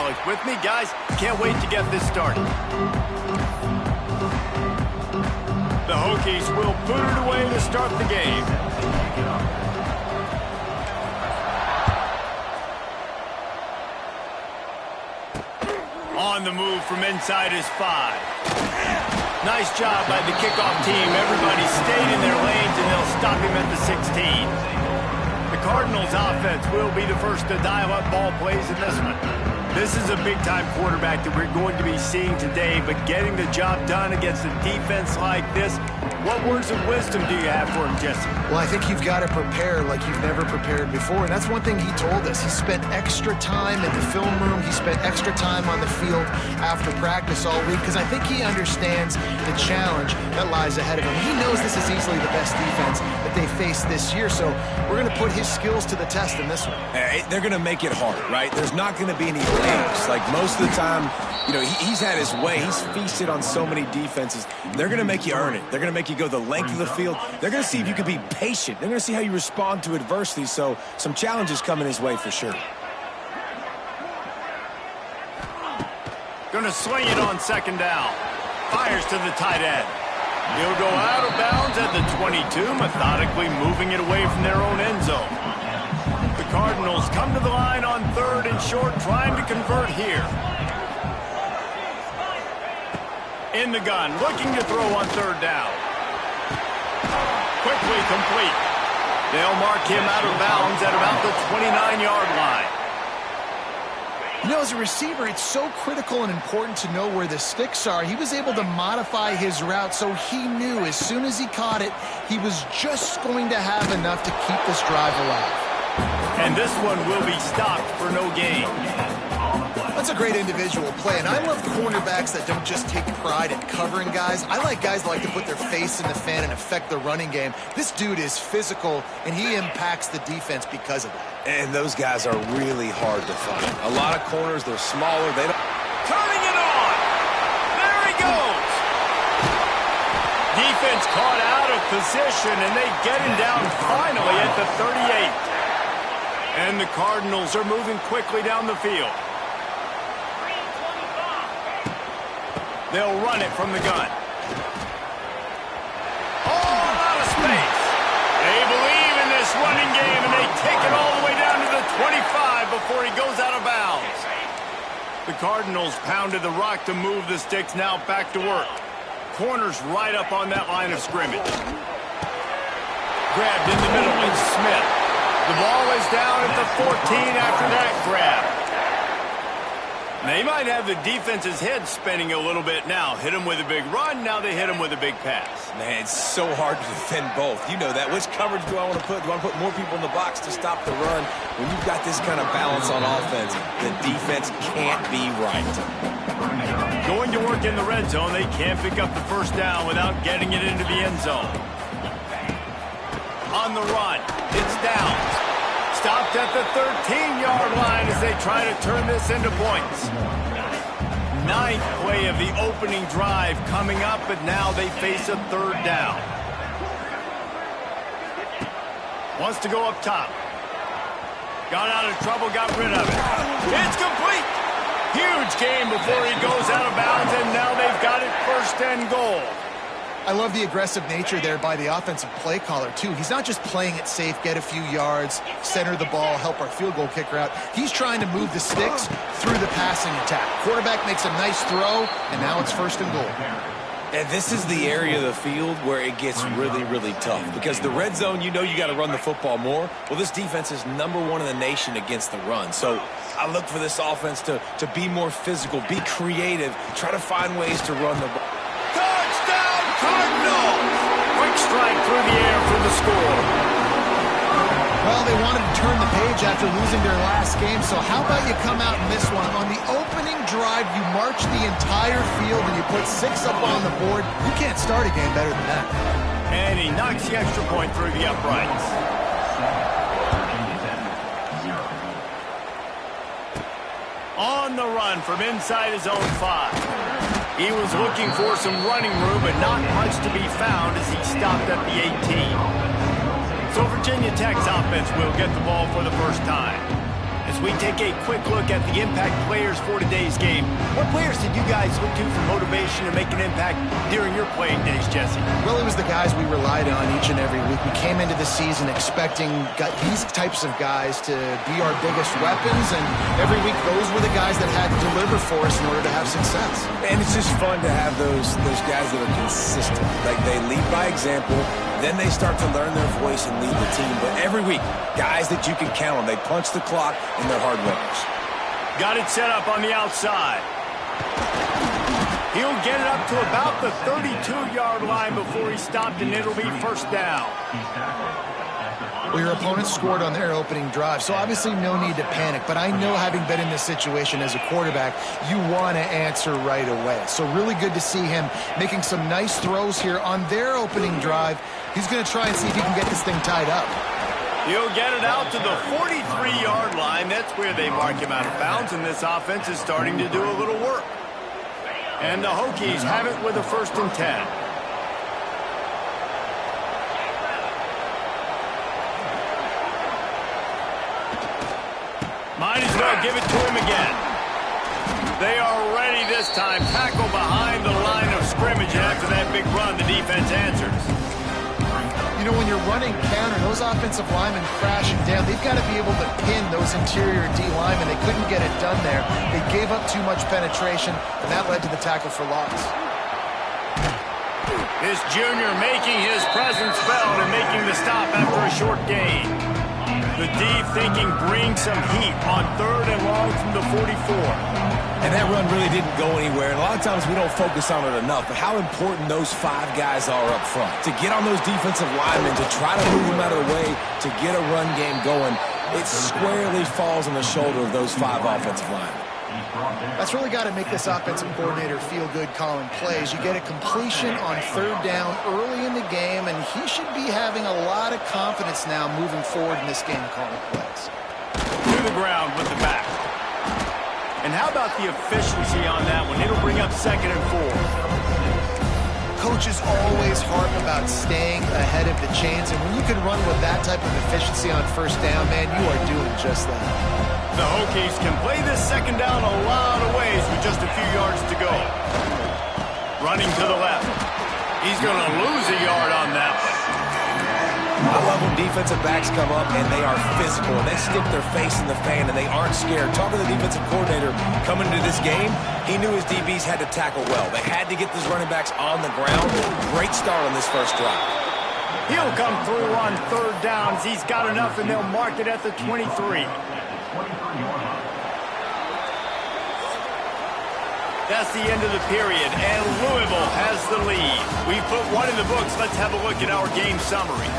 college. With me, guys? Can't wait to get this started. The Hokies will put it away to start the game. On the move from inside his 5. Nice job by the kickoff team. Everybody stayed in their lanes, and they'll stop him at the 16. The Cardinals' offense will be the first to dial up ball plays in this one. This is a big-time quarterback that we're going to be seeing today, but getting the job done against a defense like this, what words of wisdom do you have for him, Jesse? Well, I think you've got to prepare like you've never prepared before, and that's one thing he told us. He spent extra time in the film room. He spent extra time on the field after practice all week because I think he understands the challenge that lies ahead of him. He knows this is easily the best defense that they face this year, so we're going to put his skills to the test in this one. They're going to make it hard, right? There's not going to be any legs. Like most of the time, you know, he's had his way. He's feasted on so many defenses. They're going to make you earn it. They're going to make you go the length of the field. They're going to see if you can be patient. They're going to see how you respond to adversity. So some challenges coming his way for sure. Going to swing it on second down. Fires to the tight end. He'll go out of bounds at the 22, methodically moving it away from their own end zone. The Cardinals come to the line on 3rd and short, trying to convert here. In the gun, looking to throw on 3rd down. Quickly complete. They'll mark him out of bounds at about the 29-yard line. You know, as a receiver, it's so critical and important to know where the sticks are. He was able to modify his route, so he knew as soon as he caught it, he was just going to have enough to keep this drive alive. And this one will be stopped for no gain. That's a great individual play, and I love cornerbacks that don't just take pride in covering guys. I like guys that like to put their face in the fan and affect the running game. This dude is physical, and he impacts the defense because of that. And those guys are really hard to find. A lot of corners, they're smaller. They don't... Turning it on! There he goes! Defense caught out of position, and they get him down finally at the 38. And the Cardinals are moving quickly down the field. They'll run it from the gun. All out of space. They believe in this running game, and they take it all the way down to the 25 before he goes out of bounds. The Cardinals pounded the rock to move the sticks, now back to work. Corners right up on that line of scrimmage. Grabbed in the middle, it's Smith. The ball is down at the 14 after that grab. They might have the defense's head spinning a little bit now. Hit him with a big run, now they hit him with a big pass. Man, it's so hard to defend both. You know that. Which coverage do I want to put? Do I want to put more people in the box to stop the run? When you've got this kind of balance on offense, the defense can't be right. Going to work in the red zone, they can't pick up the first down without getting it into the end zone. On the run, it's Downs. Stopped at the 13-yard line as they try to turn this into points. 9th play of the opening drive coming up, but now they face a 3rd down. Wants to go up top. Got out of trouble, got rid of it. It's complete. Huge game before he goes out of bounds, and now they've got it 1st and goal. I love the aggressive nature there by the offensive play caller, too. He's not just playing it safe, get a few yards, center the ball, help our field goal kicker out. He's trying to move the sticks through the passing attack. Quarterback makes a nice throw, and now it's 1st and goal. And this is the area of the field where it gets really, really tough. Because the red zone, you know you got to run the football more. Well, this defense is #1 in the nation against the run. So I look for this offense to be more physical, be creative, try to find ways to run the ball. Touchdown, Cardinals! Quick strike through the air for the score. Well, they wanted to turn the page after losing their last game, so how about you come out in this one? On the opening drive, you march the entire field and you put 6 up on the board. You can't start a game better than that. And he knocks the extra point through the uprights. On the run from inside his own 5. He was looking for some running room, but not much to be found as he stopped at the 18. So Virginia Tech's offense will get the ball for the first time. As as we take a quick look at the impact players for today's game, what players did you guys look to for motivation to make an impact during your playing days, Jesse? Well, it was the guys we relied on each and every week. We came into the season expecting these types of guys to be our biggest weapons, and every week those were the guys that had to deliver for us in order to have success. And it's just fun to have those guys that are consistent. Like, they lead by example, then they start to learn their voice and lead the team. But every week, guys that you can count on. They punch the clock, and they're hard workers. Got it set up on the outside. He'll get it up to about the 32-yard line before he stopped, and it'll be first down. Well, your opponent scored on their opening drive, so obviously no need to panic. But I know, having been in this situation as a quarterback, you want to answer right away. So really good to see him making some nice throws here on their opening drive. He's going to try and see if he can get this thing tied up. He'll get it out to the 43-yard line. That's where they mark him out of bounds, and this offense is starting to do a little work. And the Hokies have it with a 1st and 10. Might as well give it to him again. They are ready this time. Tackle behind the line of scrimmage, and after that big run, the defense answers. You know, when you're running counter, those offensive linemen crashing down, they've got to be able to pin those interior D linemen. They couldn't get it done there. They gave up too much penetration, and that led to the tackle for loss. This junior making his presence felt and making the stop after a short gain. The D thinking bring some heat on 3rd and long from the 44. And that run really didn't go anywhere. And a lot of times we don't focus on it enough, but how important those 5 guys are up front. To get on those defensive linemen, to try to move them out of the way, to get a run game going, it squarely falls on the shoulder of those 5 offensive linemen. That's really got to make this offensive coordinator feel good calling plays. You get a completion on 3rd down early in the game, and he should be having a lot of confidence now moving forward in this game calling plays. To the ground with the back. And how about the efficiency on that one? It'll bring up 2nd and 4. Coaches always harp about staying ahead of the chains, and when you can run with that type of efficiency on 1st down, man, you are doing just that. The Hokies can play this 2nd down a lot of ways with just a few yards to go. Running to the left. He's going to lose a yard on that one. I love when defensive backs come up and they are physical and they stick their face in the fan and they aren't scared. Talking to the defensive coordinator coming into this game, he knew his DBs had to tackle well. They had to get these running backs on the ground. Great start on this first drive. He'll come through on 3rd downs. He's got enough, and they'll mark it at the 23. That's the end of the period, and Louisville has the lead. We put 1 in the books. Let's have a look at our game summary.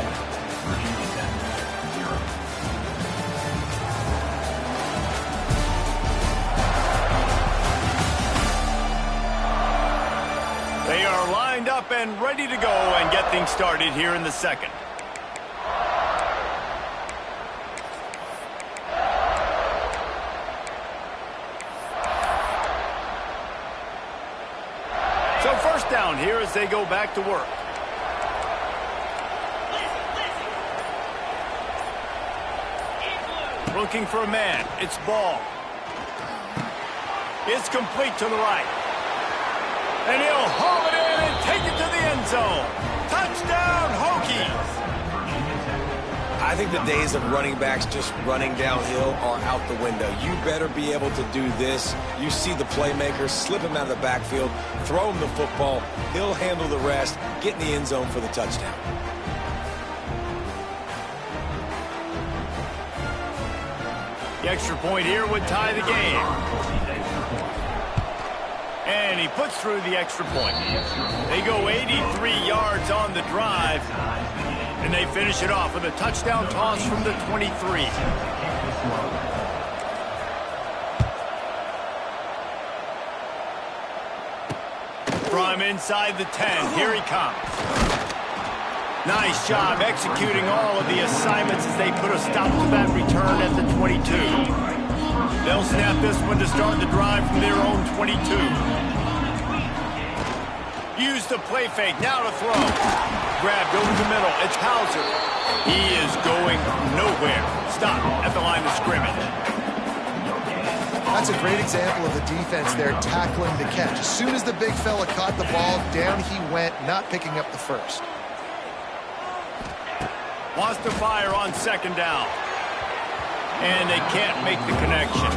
They are lined up and ready to go and get things started here in the 2nd. So 1st down here as they go back to work. Looking for a man. It's Ball. It's complete to the right. And he'll haul it in and take it to the end zone. Touchdown, Hokies! I think the days of running backs just running downhill are out the window. You better be able to do this. You see the playmaker, slip him out of the backfield, throw him the football. He'll handle the rest, get in the end zone for the touchdown. The extra point here would tie the game. And he puts through the extra point. They go 83 yards on the drive. And they finish it off with a touchdown toss from the 23. From inside the 10, here he comes. Nice job executing all of the assignments as they put a stop to that return at the 22. They'll snap this one to start the drive from their own 22. Use the play fake, now to throw. Grabbed over the middle, it's Hauser. He is going nowhere. Stop at the line of scrimmage. That's a great example of the defense there tackling the catch. As soon as the big fella caught the ball, down he went, not picking up the first. Wants to fire on second down. And they can't make the connection.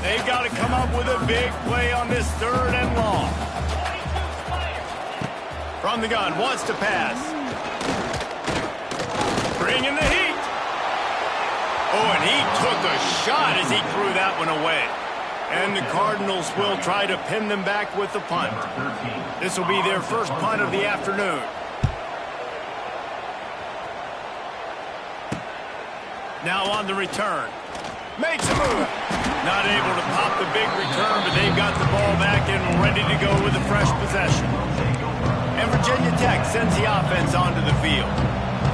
They've got to come up with a big play on this 3rd and long. From the gun, wants to pass. Bringing the heat. Oh, and he took a shot as he threw that one away. And the Cardinals will try to pin them back with the punt. This will be their first punt of the afternoon. Now on the return. Makes a move. Not able to pop the big return, but they've got the ball back and ready to go with a fresh possession. And Virginia Tech sends the offense onto the field.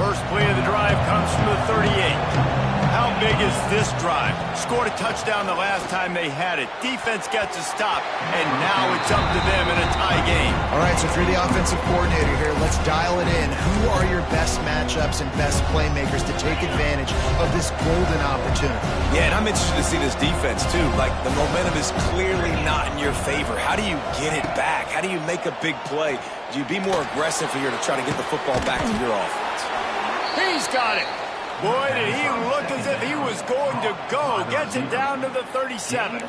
First play of the drive comes from the 38. How big is this drive? Scored a touchdown the last time they had it. Defense gets a stop, and now it's up to them in a tie game. All right, so if you're the offensive coordinator here, let's dial it in. Who are your best matchups and best playmakers to take advantage of this golden opportunity? Yeah, and I'm interested to see this defense, too. Like, the momentum is clearly not in your favor. How do you get it back? How do you make a big play? Do you be more aggressive here to try to get the football back to your offense? He's got it. Boy, did he look as if he was going to go. Gets it down to the 37.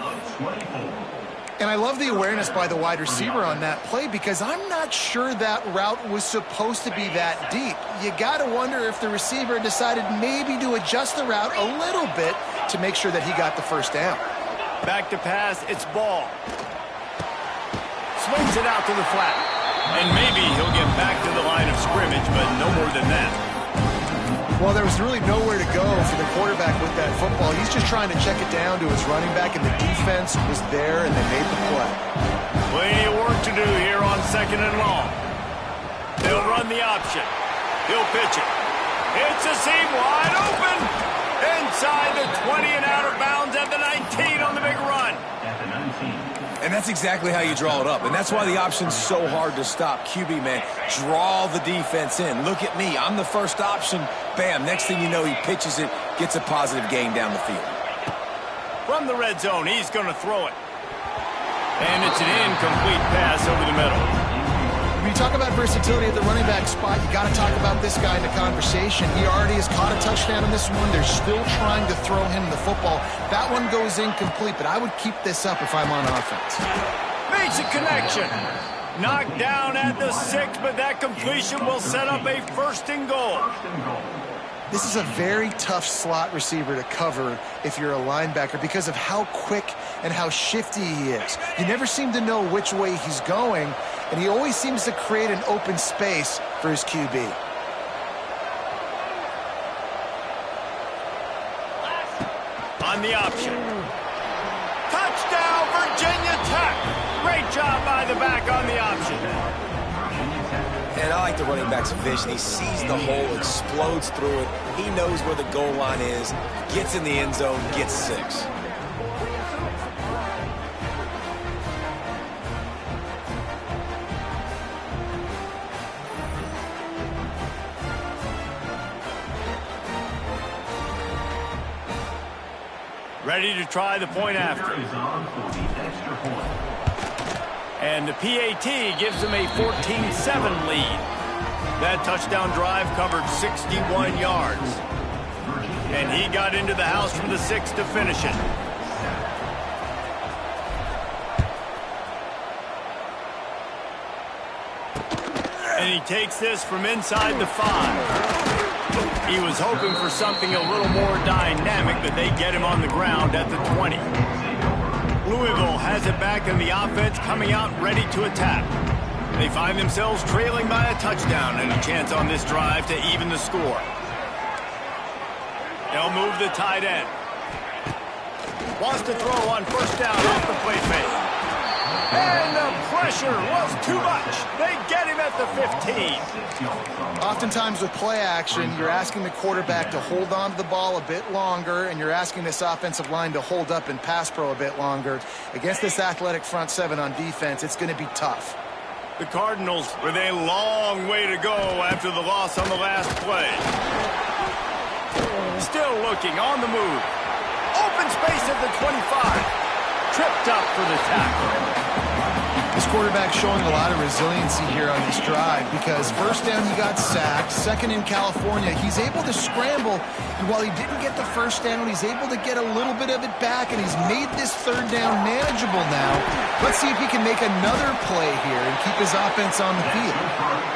And I love the awareness by the wide receiver on that play because I'm not sure that route was supposed to be that deep. You got to wonder if the receiver decided maybe to adjust the route a little bit to make sure that he got the first down. Back to pass, it's ball. Swings it out to the flat. And maybe he'll get back to the line of scrimmage, but no more than that. Well, there was really nowhere to go for the quarterback with that football. He's just trying to check it down to his running back, and the defense was there, and they made the play. Plenty of work to do here on 2nd and long. They'll run the option. He'll pitch it. It's a seam wide open. Inside the 20 and out of bounds at the 19 on the big run. And that's exactly how you draw it up. And that's why the option's so hard to stop. QB, man, draw the defense in. Look at me. I'm the first option. Bam. Next thing you know, he pitches it, gets a positive gain down the field. From the red zone, he's going to throw it. And it's an incomplete pass over the middle. When you talk about versatility at the running back spot, you got to talk about this guy in the conversation. He already has caught a touchdown on this one. They're still trying to throw him the football. That one goes incomplete, but I would keep this up if I'm on offense. Makes a connection. Knocked down at the 6, but that completion will set up a 1st and goal. This is a very tough slot receiver to cover if you're a linebacker because of how quick and how shifty he is. You never seem to know which way he's going, and he always seems to create an open space for his QB. On the option. Touchdown, Virginia Tech. Great job by the back on the option. And I like the running back's vision. He sees the hole, explodes through it. He knows where the goal line is, gets in the end zone, gets 6. Ready to try the point after. And the PAT gives them a 14-7 lead. That touchdown drive covered 61 yards. And he got into the house from the 6 to finish it. And he takes this from inside the 5. He was hoping for something a little more dynamic, but they get him on the ground at the 20. Louisville has it back in the offense, coming out ready to attack. They find themselves trailing by a touchdown and a chance on this drive to even the score. They'll move the tight end. Wants to throw on 1st down off the play fake. And the pressure was too much. They get him at the 15. Oftentimes with play action, you're asking the quarterback to hold on to the ball a bit longer, and you're asking this offensive line to hold up and pass pro a bit longer. Against this athletic front 7 on defense, it's going to be tough. The Cardinals with a long way to go after the loss on the last play. Still looking on the move. space at the 25. Tripped up for the tackle. This quarterback showing a lot of resiliency here on this drive because first down he got sacked, second in California, he's able to scramble, and while he didn't get the first down, he's able to get a little bit of it back, and he's made this third down manageable now. Let's see if he can make another play here and keep his offense on the field.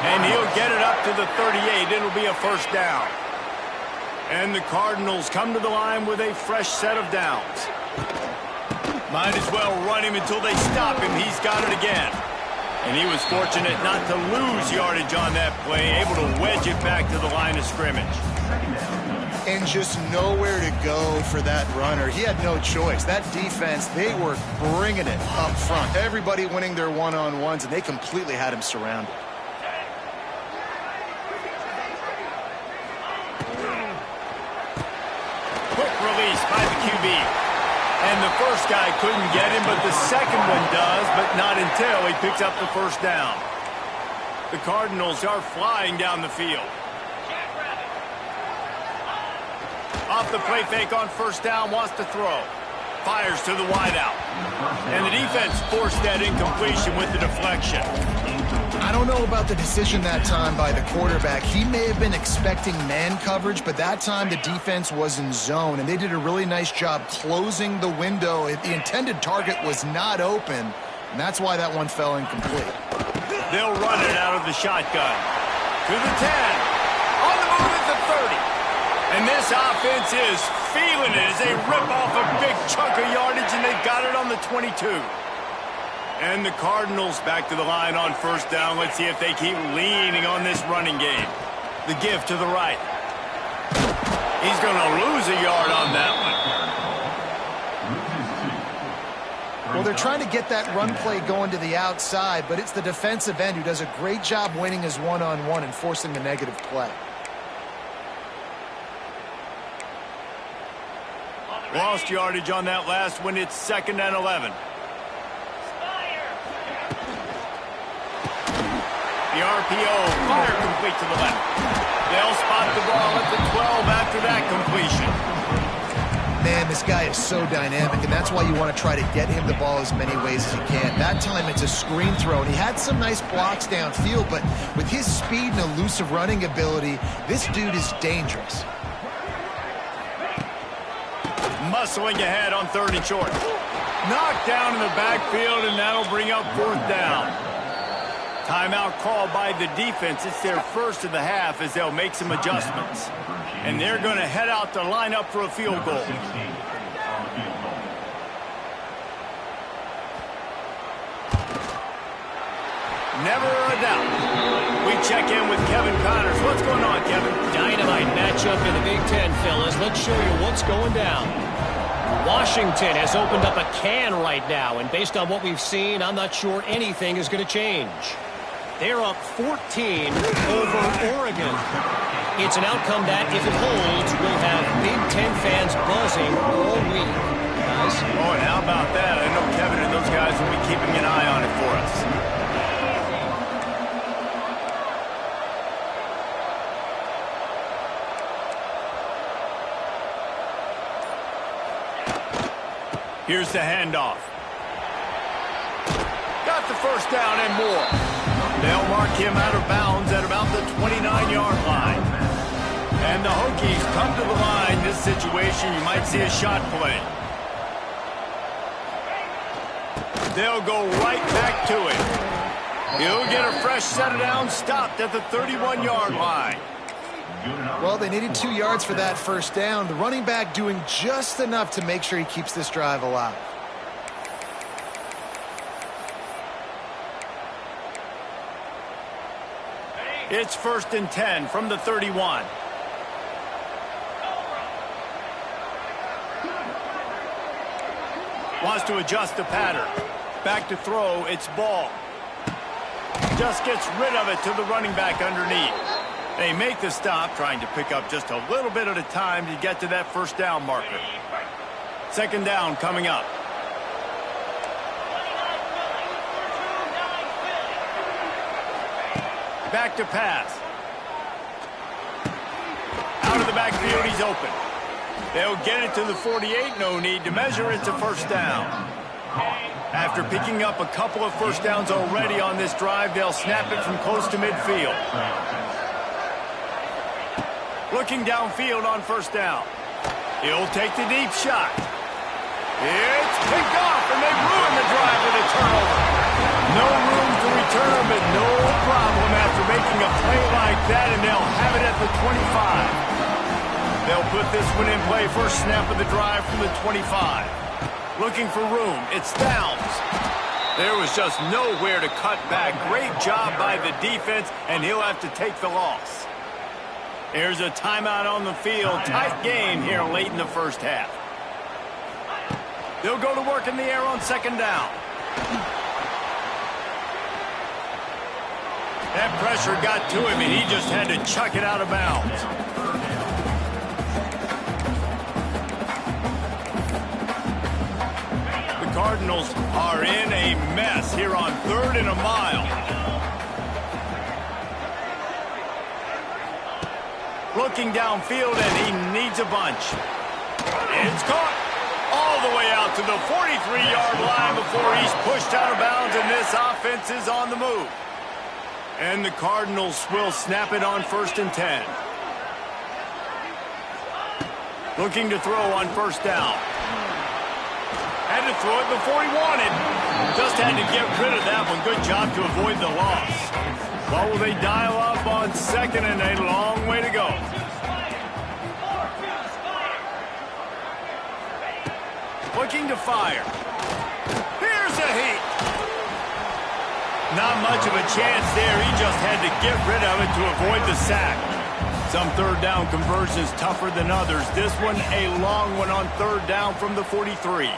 And he'll get it up to the 38. It'll be a first down. And the Cardinals come to the line with a fresh set of downs. Might as well run him until they stop him. He's got it again. And he was fortunate not to lose yardage on that play, able to wedge it back to the line of scrimmage. And just nowhere to go for that runner. He had no choice. That defense, they were bringing it up front. Everybody winning their one-on-ones, and they completely had him surrounded. Quick release by the QB. And the first guy couldn't get him, but the second one does, but not until he picks up the first down. The Cardinals are flying down the field. Off the play fake on first down, wants to throw. Fires to the wideout. And the defense forced that incompletion with the deflection. I don't know about the decision that time by the quarterback. He may have been expecting man coverage, but that time the defense was in zone, and they did a really nice job closing the window. The intended target was not open, and that's why that one fell incomplete. They'll run it out of the shotgun. To the 10. On the move at the 30. And this offense is feeling it as they rip off a big chunk of yardage, and they got it on the 22. And the Cardinals back to the line on first down. Let's see if they keep leaning on this running game. The give to the right. He's going to lose a yard on that one. Well, they're trying to get that run play going to the outside, but it's the defensive end who does a great job winning his one-on-one and forcing the negative play. Lost yardage on that last one. It's 2nd and 11. The RPO, fire complete to the left. They'll spot the ball at the 12 after that completion. Man, this guy is so dynamic, and that's why you want to try to get him the ball as many ways as you can. That time it's a screen throw, and he had some nice blocks downfield, but with his speed and elusive running ability, this dude is dangerous. Muscling ahead on 3rd and short. Knocked down in the backfield, and that'll bring up 4th down. Timeout called by the defense. It's their first of the half as they'll make some adjustments. And they're going to head out to line up for a field goal. Never a doubt. We check in with Kevin Connors. What's going on, Kevin? Dynamite matchup in the Big Ten, fellas. Let's show you what's going down. Washington has opened up a can right now, and based on what we've seen, I'm not sure anything is going to change. They're up 14 over Oregon. It's an outcome that, if it holds, will have Big Ten fans buzzing all week. Guys? Oh, and how about that? I know Kevin and those guys will be keeping an eye on it for us. Here's the handoff. Got the first down and more. They'll mark him out of bounds at about the 29-yard line. And the Hokies come to the line. This situation, you might see a shot play. They'll go right back to it. He'll get a fresh set of downs, stopped at the 31-yard line. Well, they needed 2 yards for that first down. The running back doing just enough to make sure he keeps this drive alive. It's 1st and 10 from the 31. Wants to adjust the pattern. Back to throw, it's ball. Just gets rid of it to the running back underneath. They make the stop, trying to pick up just a little bit at a time to get to that first down marker. 2nd down coming up. Back to pass. Out of the backfield, he's open. They'll get it to the 48, no need to measure. It's a first down. After picking up a couple of first downs already on this drive, they'll snap it from close to midfield. Looking downfield on first down. He'll take the deep shot. It's picked off, and they ruin the drive with a turnover. No room to return, but no problem after making a play like that, and they'll have it at the 25. They'll put this one in play. First snap of the drive from the 25. Looking for room. It's Downs. There was just nowhere to cut back. Great job by the defense, and he'll have to take the loss. Here's a timeout on the field. Tight game here late in the first half. They'll go to work in the air on second down. That pressure got to him, and he just had to chuck it out of bounds. The Cardinals are in a mess here on 3rd and a mile. Looking downfield, and he needs a bunch. It's caught all the way out to the 43-yard line before he's pushed out of bounds, and this offense is on the move. And the Cardinals will snap it on 1st and 10. Looking to throw on first down. Had to throw it before he wanted. Just had to get rid of that one. Good job to avoid the loss. Well, will they dial up on second, and a long way to go. Looking to fire. Here's a heat. Not much of a chance there. He just had to get rid of it to avoid the sack. Some third down conversions tougher than others. This one a long one on third down from the 43.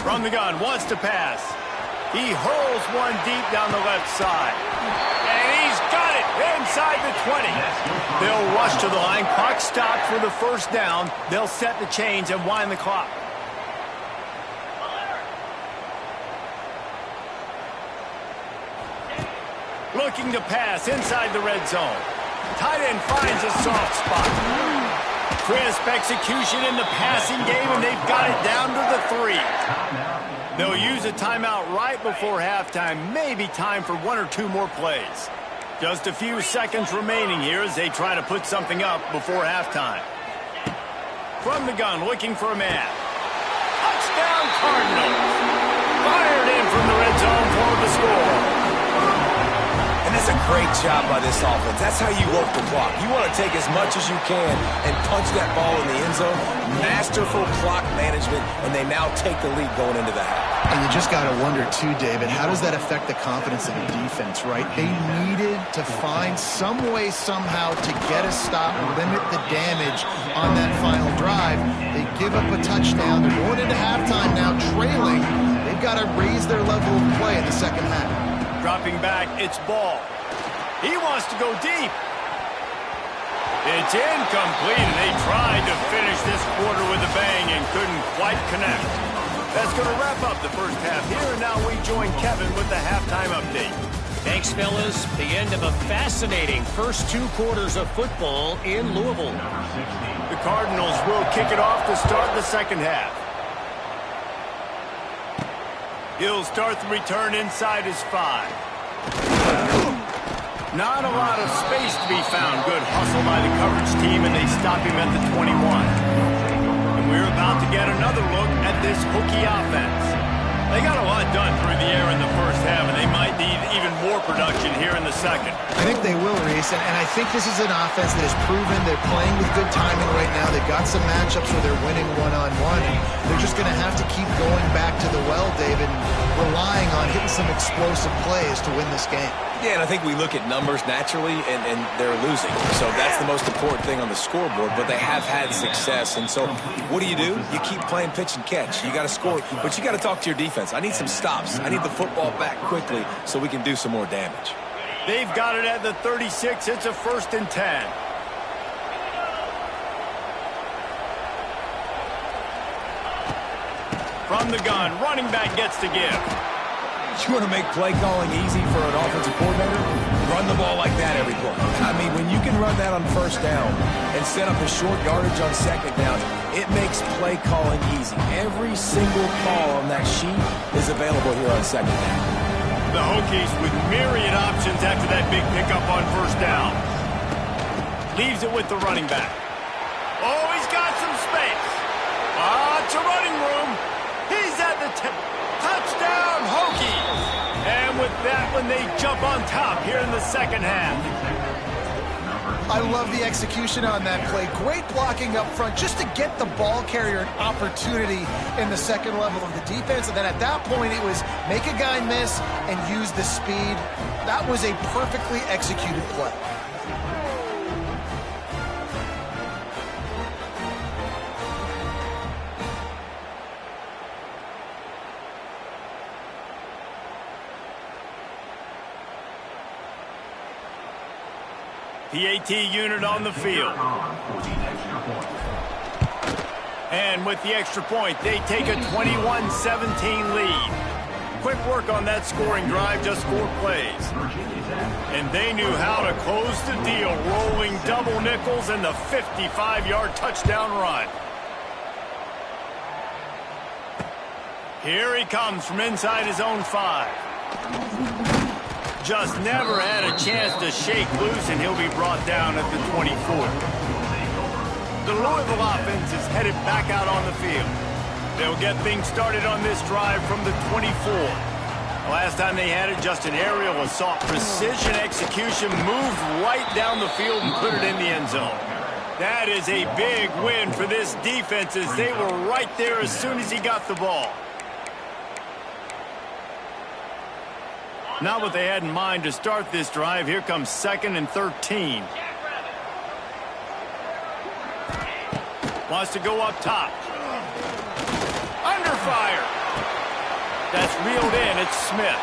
From the gun, wants to pass. He hurls one deep down the left side. And he's got it inside the 20. They'll rush to the line. Clock stopped for the first down. They'll set the chains and wind the clock. Looking to pass inside the red zone. Tight end finds a soft spot. Crisp execution in the passing game, and they've got it down to the 3. They'll use a timeout right before halftime. Maybe time for 1 or 2 more plays. Just a few seconds remaining here as they try to put something up before halftime. From the gun, looking for a man. Touchdown Cardinals. Fired in from the red zone for the score. And that's a great job by this offense. That's how you work the clock. You want to take as much as you can and punch that ball in the end zone. Masterful clock management, and they now take the lead going into the half. And you just got to wonder, too, David, how does that affect the confidence of the defense, right? They needed to find some way, somehow, to get a stop, limit the damage on that final drive. They give up a touchdown. They're going into halftime now, trailing. They've got to raise their level of play in the second half. Dropping back, it's Ball. He wants to go deep. It's incomplete, and they tried to finish this quarter with a bang and couldn't quite connect. That's going to wrap up the first half here, and now we join Kevin with the halftime update. Thanks, fellas. The end of a fascinating first 2 quarters of football in Louisville. The Cardinals will kick it off to start the second half. He'll start the return inside his 5. Not a lot of space to be found. Good hustle by the coverage team, and they stop him at the 21. And we're about to get another look at this Hokie offense. They got a lot done through the air in the first half, and they might need even more production here in the second. I think they will, Reese, and I think this is an offense that has proven they're playing with good timing right now. They've got some matchups where they're winning one-on-one, and they're just going to have to keep going back to the well, David, and relying on hitting some explosive plays to win this game. Yeah, and I think we look at numbers naturally, and they're losing. So that's the most important thing on the scoreboard, but they have had success. And so what do? You keep playing pitch and catch. You got to score, but you got to talk to your defense. I need some stops. I need the football back quickly so we can do some more damage. They've got it at the 36. It's a 1st and 10. From the gun, running back gets to give. You want to make play calling easy for an offensive coordinator? Run the ball like that every play. I mean, when you can run that on first down and set up a short yardage on second down, it makes play calling easy. Every single call on that sheet is available here on second down. The Hokies with myriad options after that big pickup on first down. Leaves it with the running back. Oh, he's got some space. It's a running room. He's at the touchdown, Hokies. And with that one, they jump on top here in the second half. I love the execution on that play. Great blocking up front just to get the ball carrier an opportunity in the second level of the defense. And then at that point, it was make a guy miss and use the speed. That was a perfectly executed play. PAT unit on the field. And with the extra point, they take a 21-17 lead. Quick work on that scoring drive, just 4 plays. And they knew how to close the deal, rolling double nickels and the 55-yard touchdown run. Here he comes from inside his own 5. Just never had a chance to shake loose, and he'll be brought down at the 24. The Louisville offense is headed back out on the field. They'll get things started on this drive from the 24. The last time they had it, just an aerial assault. Precision execution, moved right down the field and put it in the end zone. That is a big win for this defense, as they were right there as soon as he got the ball. Not what they had in mind to start this drive. Here comes 2nd and 13. Wants to go up top. Under fire. That's reeled in. It's Smith.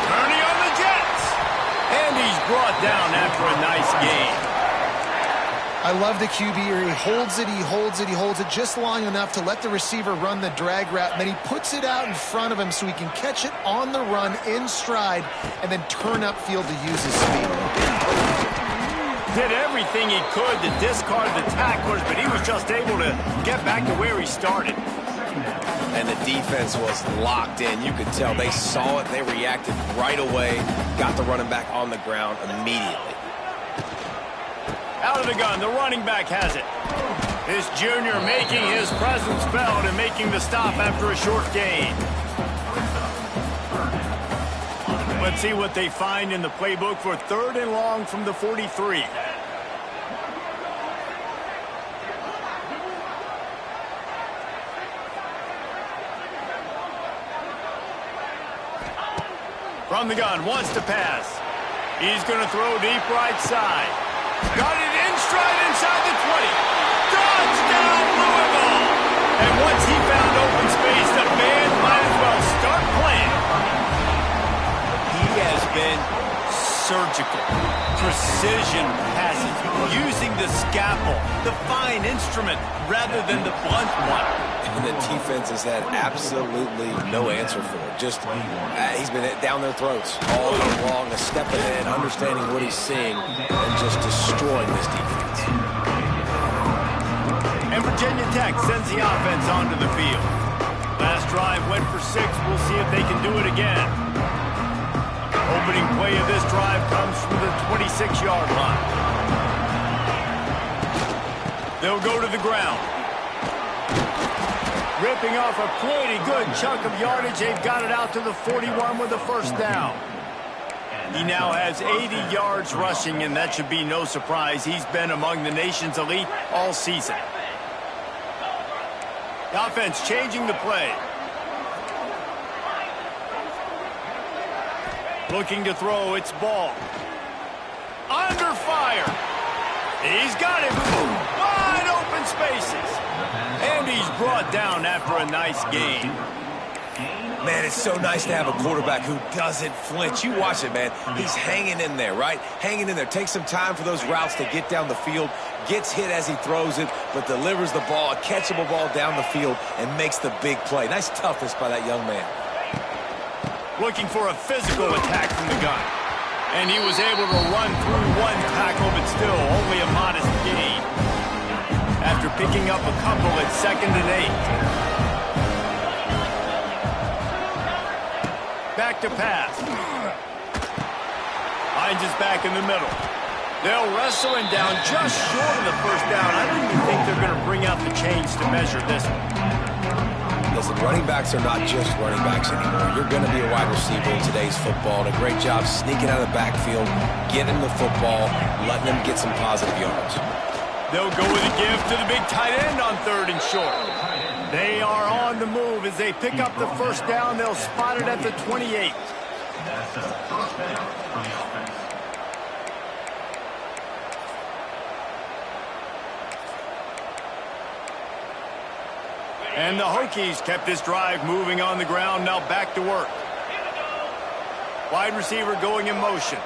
Turning on the Jets. And he's brought down after a nice gain. I love the QB here. He holds it, he holds it, he holds it just long enough to let the receiver run the drag route, and then he puts it out in front of him so he can catch it on the run in stride and then turn upfield to use his speed. Did everything he could to discard the tacklers, but he was just able to get back to where he started. And the defense was locked in. You could tell they saw it. They reacted right away, got the running back on the ground immediately. Out of the gun, the running back has it. This junior making his presence felt and making the stop after a short gain. Let's see what they find in the playbook for 3rd and long from the 43. From the gun, wants to pass. He's going to throw deep right side. Got it in stride inside the 20. Touchdown, Louisville! And once he found open space, the band might as well start playing. He has been surgical. Precision passes, using the scalpel, the fine instrument, rather than the blunt one. And the defense has had absolutely no answer for it. Just, he's been down their throats all along, stepping in, understanding what he's seeing, and just destroying this defense. And Virginia Tech sends the offense onto the field. Last drive went for 6. We'll see if they can do it again. Opening play of this drive comes from the 26-yard line. They'll go to the ground. Ripping off a pretty good chunk of yardage. They've got it out to the 41 with a first down. He now has 80 yards rushing, and that should be no surprise. He's been among the nation's elite all season. The offense changing the play. Looking to throw, it's ball. Under fire. He's got it. Wide open spaces. And he's brought down after a nice gain. Man, it's so nice to have a quarterback who doesn't flinch. You watch it, man. He's hanging in there, right? Hanging in there. Takes some time for those routes to get down the field. Gets hit as he throws it, but delivers the ball, a catchable ball down the field, and makes the big play. Nice toughness by that young man. looking for a physical attack from the gun. And he was able to run through one tackle, but still only a modest gain after picking up a couple at 2nd and 8. Back to pass. Finds his back in the middle. They'll wrestle him down just short of the first down. I don't even think they're going to bring out the chains to measure this one. Listen, running backs are not just running backs anymore. You're going to be a wide receiver in today's football, and a great job sneaking out of the backfield, getting the football, letting them get some positive yards. They'll go with a give to the big tight end on 3rd and short. They are on the move as they pick up the first down. They'll spot it at the 28. And the Hokies kept this drive moving on the ground. Now back to work. Wide receiver going in motion.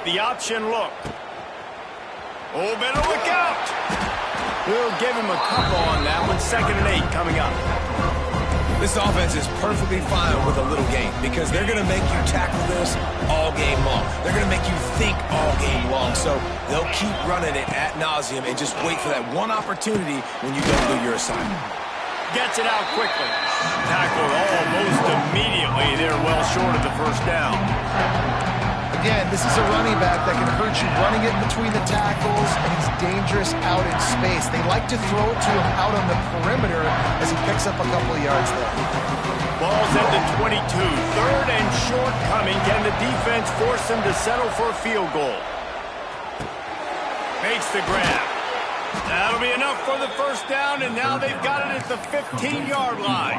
The option look. Oh, better look out. We'll give him a couple on that one. 2nd and 8 coming up. This offense is perfectly fine with a little game because they're going to make you tackle this all game long. They're going to make you think all game long. So they'll keep running it ad nauseum and just wait for that one opportunity when you don't do your assignment. Gets it out quickly. Tackled almost immediately. They're well short of the first down. Again, this is a running back that can hurt you running it between the tackles, and he's dangerous out in space. They like to throw it to him out on the perimeter as he picks up a couple of yards there. Ball's at the 22. 3rd and short coming. Can the defense force him to settle for a field goal? Makes the grab. That'll be enough for the first down, and now they've got it at the 15-yard line.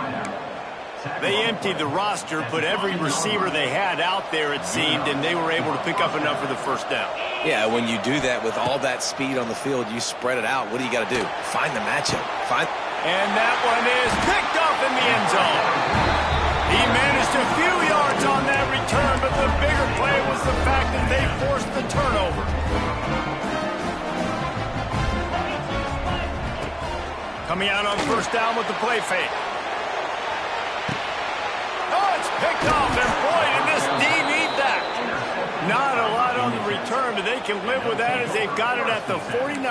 They emptied the roster, put every receiver they had out there, it seemed, and they were able to pick up enough for the first down. Yeah, when you do that with all that speed on the field, you spread it out. What do you got to do? Find the matchup. And that one is picked up in the end zone. He managed a few yards on that return, but the bigger play was the fact that they forced the turnover. Coming out on first down with the play fake. Oh, it's picked off, and boy, did this D need that. Not a lot on the return, but they can live with that as they've got it at the 49.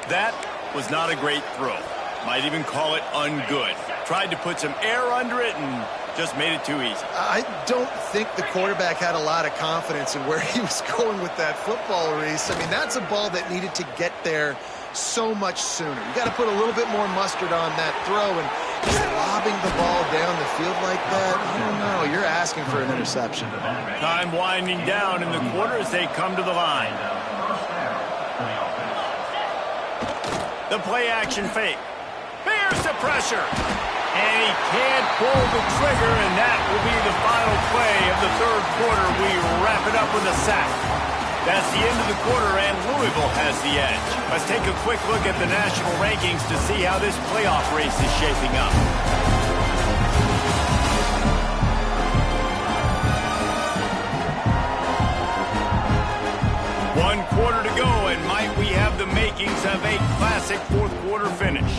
That was not a great throw. Might even call it ungood. Tried to put some air under it and just made it too easy. I don't think the quarterback had a lot of confidence in where he was going with that football, Reese. I mean, that's a ball that needed to get there so much sooner. You got to put a little bit more mustard on that throw, and just lobbing the ball down the field like that, I don't know. You're asking for an interception. Time winding down in the quarter as they come to the line. The play action fake. Bears the pressure. And he can't pull the trigger, and that will be the final play of the 3rd quarter. We wrap it up with a sack. That's the end of the quarter, and Louisville has the edge. Let's take a quick look at the national rankings to see how this playoff race is shaping up. One quarter to go, and might we have the makings of a classic 4th quarter finish.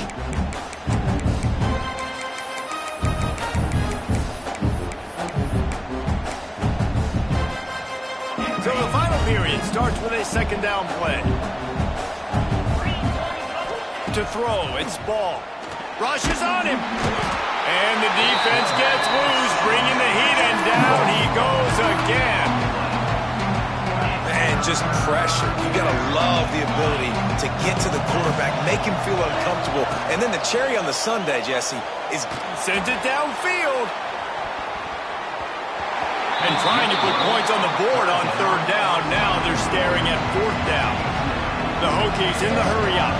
So the final period starts with a 2nd down play. To throw, it's Ball. Rushes on him. And the defense gets loose, bringing the heat, and down he goes again. Man, just pressure. You got to love the ability to get to the quarterback, make him feel uncomfortable. And then the cherry on the sundae, Jesse, is sent it downfield. And trying to put points on the board on 3rd down. Now they're staring at 4th down. The Hokies in the hurry up.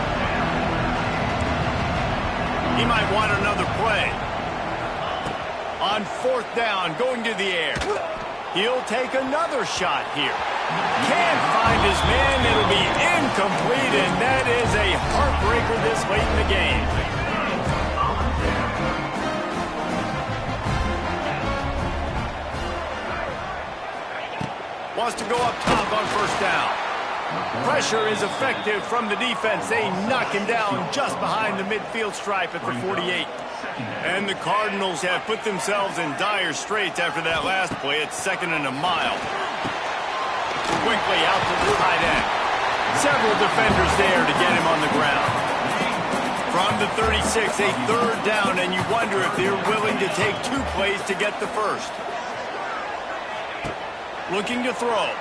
He might want another play. On 4th down, going to the air. He'll take another shot here. Can't find his man. It'll be incomplete, and that is a heartbreaker this late in the game. Wants to go up top on 1st down. Pressure is effective from the defense. They knock him down just behind the midfield stripe at the 48. And the Cardinals have put themselves in dire straits after that last play. It's 2nd and a mile. Quickly out to the tight end. Several defenders there to get him on the ground. From the 36, a 3rd down, and you wonder if they're willing to take 2 plays to get the first. Looking to throw.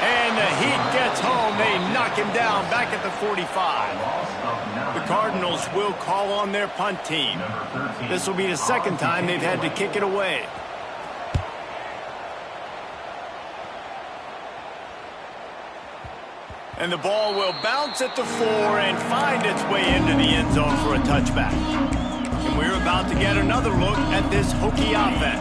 And the heat gets home. They knock him down back at the 45. The Cardinals will call on their punt team. This will be the 2nd time they've had to kick it away. And the ball will bounce at the 4 and find its way into the end zone for a touchback. And we're about to get another look at this Hokie offense.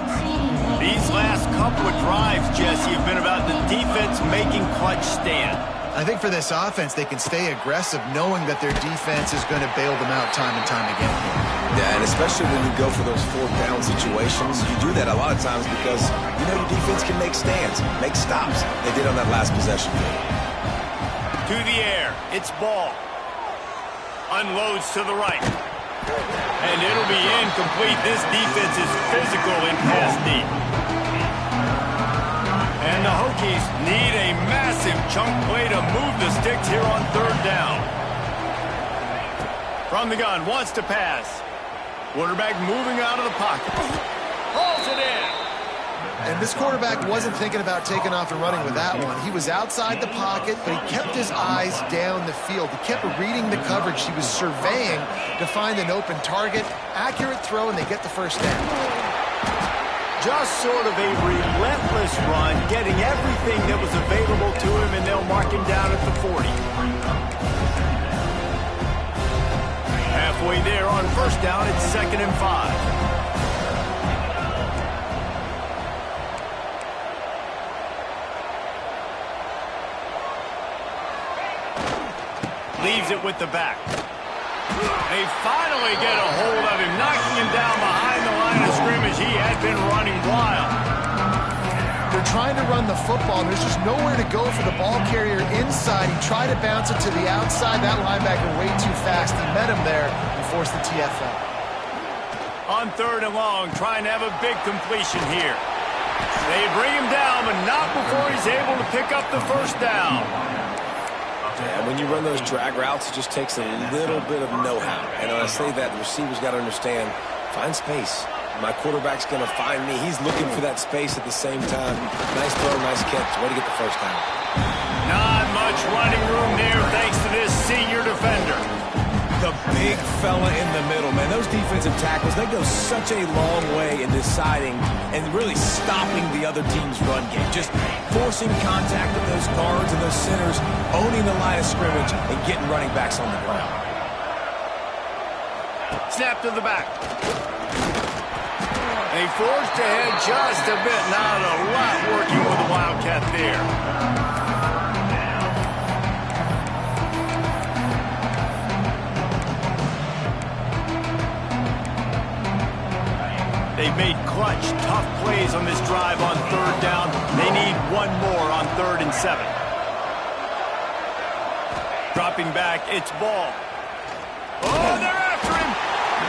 These last couple of drives, Jesse, have been about the defense making clutch stand. I think for this offense, they can stay aggressive knowing that their defense is going to bail them out time and time again. Yeah, and especially when you go for those 4th down situations, you do that a lot of times because you know your defense can make stands, make stops. They did on that last possession. To the air, it's ball. Unloads to the right. And it'll be incomplete. This defense is physical in pass deep. And the Hokies need a massive chunk play to move the sticks here on 3rd down. From the gun, wants to pass. Quarterback moving out of the pocket. Hauls it in. And this quarterback wasn't thinking about taking off and running with that one. He was outside the pocket, but he kept his eyes down the field. He kept reading the coverage. He was surveying to find an open target. Accurate throw, and they get the 1st down. Just sort of a relentless run, getting everything that was available to him, and they'll mark him down at the 40. Halfway there on 1st down, it's 2nd and 5. Leaves it with the back. They finally get a hold of him, knocking him down behind the line of scrimmage. He had been running wild. They're trying to run the football, and there's just nowhere to go for the ball carrier inside. He tried to bounce it to the outside. That linebacker way too fast. He met him there and forced the TFL. On 3rd and long, trying to have a big completion here. They bring him down, but not before he's able to pick up the 1st down. And when you run those drag routes, it just takes a little bit of know-how. And when I say that, the receiver's got to understand, find space. My quarterback's going to find me. He's looking for that space at the same time. Nice throw, nice catch. Way to get the 1st down. Not much running room there thanks to this senior defender. The big fella in the middle, man. Those defensive tackles, they go such a long way in deciding and really stopping the other team's run game. Just forcing contact with those guards and those centers, owning the line of scrimmage, and getting running backs on the ground. Snap to the back. They forced ahead just a bit. Not a lot working with the Wildcat there. They've made clutch, tough plays on this drive on 3rd down. They need one more on 3rd and 7. Dropping back, it's ball. Oh, they're after him.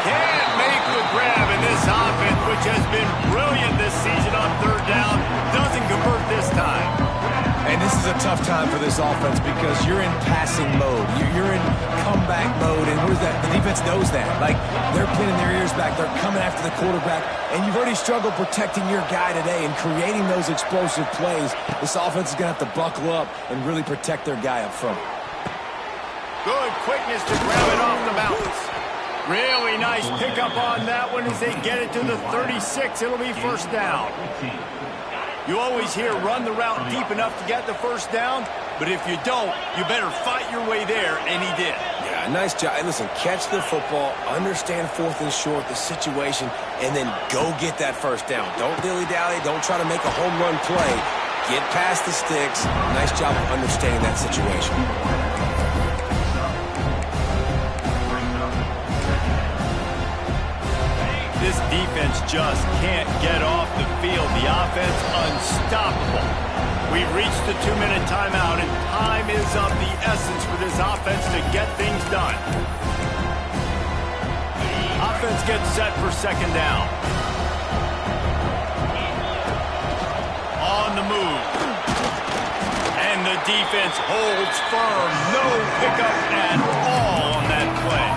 Can't make the grab, and this offense, which has been brilliant this season on 3rd down, doesn't convert this time. And this is a tough time for this offense because you're in passing mode. You're in comeback mode, and where's that? The defense knows that. Like, they're pinning their ears back. They're coming after the quarterback, and you've already struggled protecting your guy today and creating those explosive plays. This offense is going to have to buckle up and really protect their guy up front. Good quickness to grab it off the bounce. Really nice pickup on that one as they get it to the 36. It'll be 1st down. You always hear run the route deep enough to get the 1st down, but if you don't, you better fight your way there, and he did. Yeah, nice job. And listen, catch the football, understand 4th and short, the situation, and then go get that 1st down. Don't dilly-dally. Don't try to make a home run play. Get past the sticks. Nice job of understanding that situation. This defense just can't get off the field. The offense unstoppable. We've reached the 2-minute timeout, and time is of the essence for this offense to get things done. Offense gets set for second down. On the move. And the defense holds firm. No pickup at all on that play.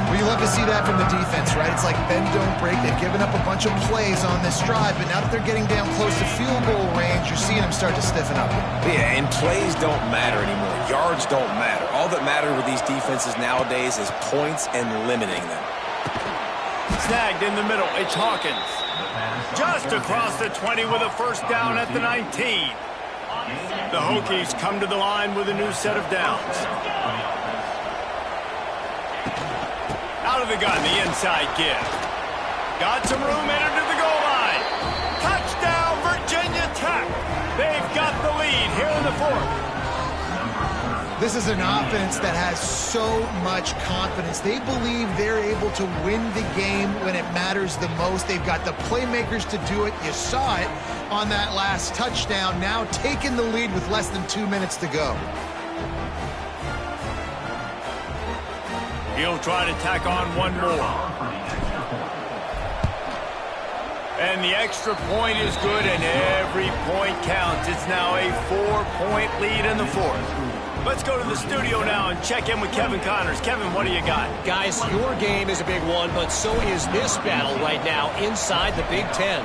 Well, you love to see that from the defense, right? It's like bend, don't break. They've given up a bunch of plays on this drive, but now that they're getting down close to field goal range, you're seeing them start to stiffen up. Yeah, and plays don't matter anymore. Yards don't matter. All that matters with these defenses nowadays is points and limiting them. Snagged in the middle. It's Hawkins. Just across the 20 with a first down at the 19. The Hokies come to the line with a new set of downs. Out of the gun, the inside give. Got some room, entered to the goal line. Touchdown, Virginia Tech. They've got the lead here in the fourth. This is an offense that has so much confidence. They believe they're able to win the game when it matters the most. They've got the playmakers to do it. You saw it on that last touchdown. Now taking the lead with less than 2 minutes to go. He'll try to tack on one more. And the extra point is good, and every point counts. It's now a 4-point lead in the fourth. Let's go to the studio now and check in with Kevin Connors. Kevin, what do you got? Guys, your game is a big one, but so is this battle right now inside the Big Ten.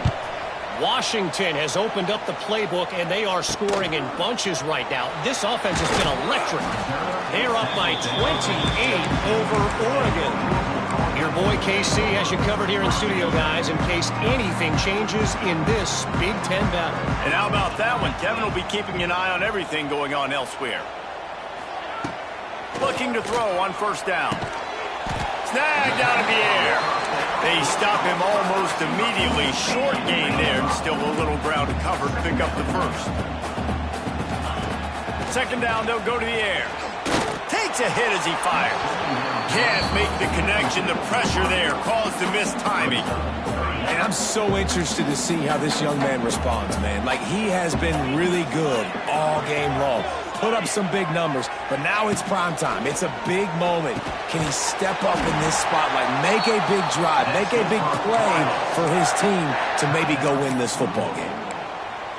Washington has opened up the playbook, and they are scoring in bunches right now. This offense has been electric. They're up by 28 over Oregon. Your boy KC has you covered here in studio, guys, in case anything changes in this Big Ten battle. And how about that one? Kevin will be keeping an eye on everything going on elsewhere. Looking to throw on first down. Snagged out of the air. They stop him almost immediately. Short gain there, and still a little ground to cover to pick up the first. Second down, they'll go to the air. Takes a hit as he fires. Can't make the connection. The pressure there caused the missed timing. And I'm so interested to see how this young man responds, man. Like, he has been really good all game long. Put up some big numbers, but now it's prime time. It's a big moment. Can he step up in this spotlight, make a big drive, make a big play for his team to maybe go win this football game?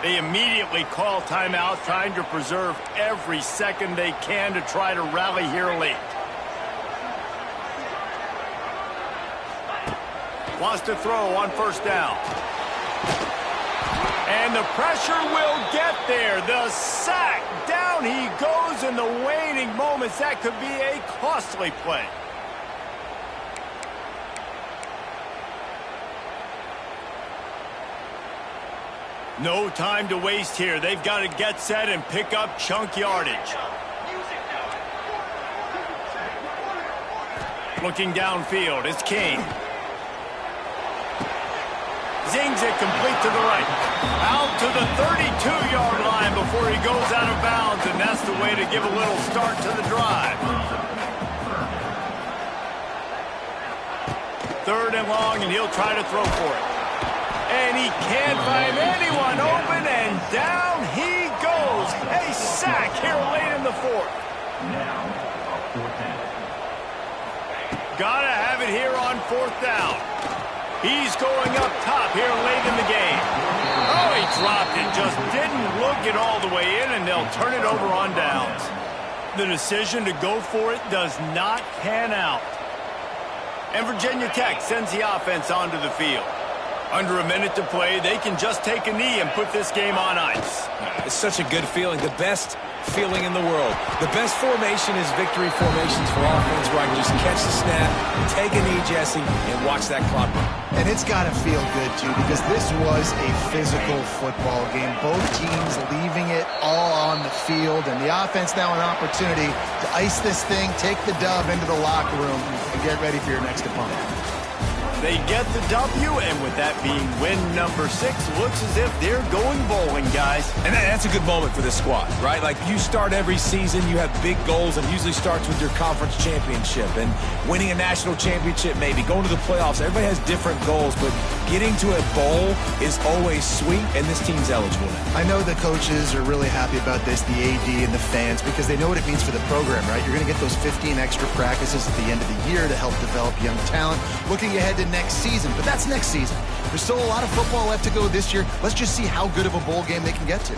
They immediately call timeout, trying to preserve every second they can to try to rally here late. Wants to throw on first down. And the pressure will get there. The sack. Down he goes in the waning moments. That could be a costly play. No time to waste here. They've got to get set and pick up chunk yardage. Looking downfield, it's King. Zings it complete to the right. Out to the 32-yard line before he goes out of bounds, and that's the way to give a little start to the drive. Third and long, and he'll try to throw for it. And he can't find anyone open, and down he goes. A sack here late in the fourth. Gotta have it here on fourth down. He's going up top here late in the game. Oh, he dropped it. Just didn't look it all the way in, and they'll turn it over on downs. The decision to go for it does not pan out. And Virginia Tech sends the offense onto the field. Under a minute to play, they can just take a knee and put this game on ice. It's such a good feeling. The best feeling in the world. The best formation is victory formations for offense, where I can just catch the snap, take a knee, Jesse, and watch that clock run. And it's got to feel good, too, because this was a physical football game. Both teams leaving it all on the field, and the offense now an opportunity to ice this thing, take the dub into the locker room, and get ready for your next opponent. They get the W, and with that being win number 6, looks as if they're going bowling, guys. And that's a good moment for this squad, right? Like, you start every season, you have big goals, and usually starts with your conference championship and winning a national championship, maybe going to the playoffs. Everybody has different goals, but getting to a bowl is always sweet, and this team's eligible now. I know the coaches are really happy about this, the AD and the fans, because they know what it means for the program, right? You're going to get those 15 extra practices at the end of the year to help develop young talent. Looking ahead to next season, but that's next season. There's still a lot of football left to go this year. Let's just see how good of a bowl game they can get to.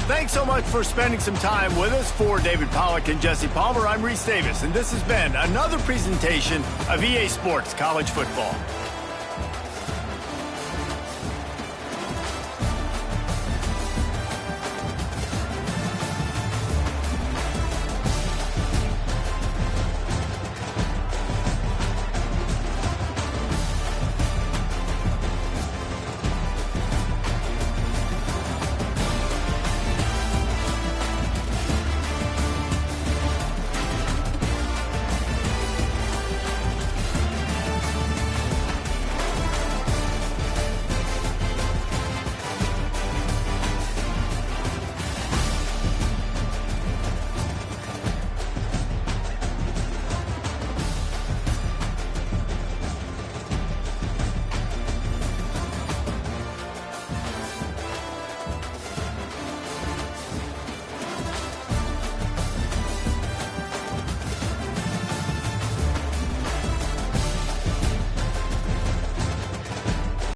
Thanks so much for spending some time with us. For David Pollack and Jesse Palmer, I'm Reese Davis, and this has been another presentation of EA Sports College Football.